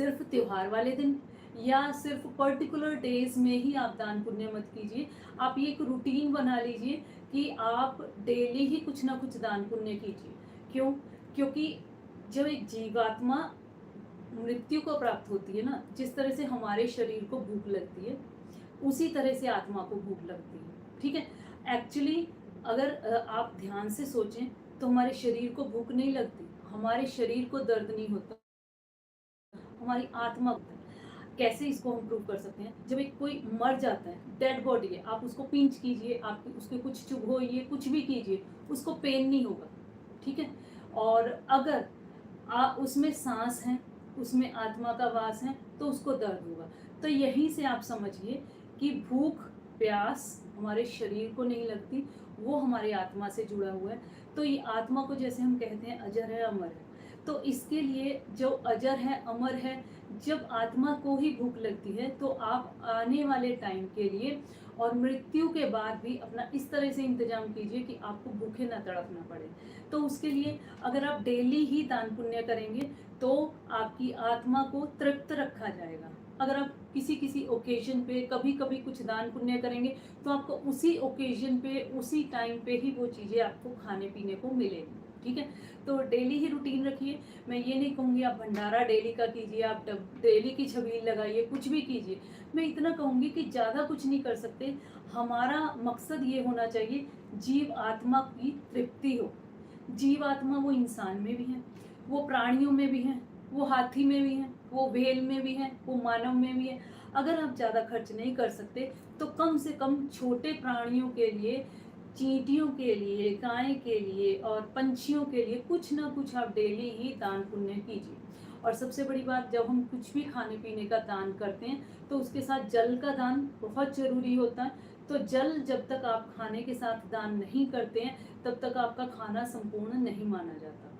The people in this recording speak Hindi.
सिर्फ त्योहार वाले दिन या सिर्फ पर्टिकुलर डेज में ही आप दान पुण्य मत कीजिए। आप ये एक रूटीन बना लीजिए कि आप डेली ही कुछ ना कुछ दान पुण्य कीजिए। क्यों? क्योंकि जब एक जीवात्मा मृत्यु को प्राप्त होती है ना, जिस तरह से हमारे शरीर को भूख लगती है, उसी तरह से आत्मा को भूख लगती है। ठीक है? एक्चुअली अगर आप ध्यान से सोचें तो हमारे शरीर को भूख नहीं लगती, हमारे शरीर को दर्द नहीं होता, हमारी आत्मा को होता है। कैसे इसको हम प्रूव कर सकते हैं? जब एक कोई मर जाता है, डेड बॉडी है, आप उसको पिंच कीजिए, आप उसके कुछ चुभोइए, कुछ भी कीजिए, उसको पेन नहीं होगा। ठीक है? और अगर उसमें सांस है, उसमें आत्मा का वास है, तो उसको दर्द होगा। तो यहीं से आप समझिए कि भूख प्यास हमारे शरीर को नहीं लगती, वो हमारी आत्मा से जुड़ा हुआ है। तो ये आत्मा को जैसे हम कहते हैं अजर है अमर है, तो इसके लिए जो अजर है अमर है, जब आत्मा को ही भूख लगती है तो आप आने वाले टाइम के लिए और मृत्यु के बाद भी अपना इस तरह से इंतजाम कीजिए कि आपको भूखे ना तड़पना पड़े। तो उसके लिए अगर आप डेली ही दान पुण्य करेंगे तो आपकी आत्मा को तृप्त रखा जाएगा। अगर आप किसी किसी ओकेजन पे कभी कभी कुछ दान पुण्य करेंगे तो आपको उसी ओकेजन पे उसी टाइम पे ही वो चीज़ें आपको खाने पीने को मिलेंगी। ठीक है? तो डेली ही रूटीन रखिए। मैं ये नहीं कहूँगी आप भंडारा डेली का कीजिए, आप डेली की छबील लगाइए, कुछ भी कीजिए। मैं इतना कहूँगी कि ज़्यादा कुछ नहीं कर सकते। हमारा मकसद ये होना चाहिए जीव आत्मा की तृप्ति हो। जीव आत्मा वो इंसान में भी है, वो प्राणियों में भी है, वो हाथी में भी है, वो व्हेल में भी है, वो मानव में भी है। अगर आप ज़्यादा खर्च नहीं कर सकते तो कम से कम छोटे प्राणियों के लिए, चींटियों के लिए, गाय के लिए और पंछियों के लिए कुछ ना कुछ आप डेली ही दान पुण्य कीजिए। और सबसे बड़ी बात, जब हम कुछ भी खाने पीने का दान करते हैं तो उसके साथ जल का दान बहुत ज़रूरी होता है। तो जल जब तक आप खाने के साथ दान नहीं करते हैं तब तक आपका खाना संपूर्ण नहीं माना जाता।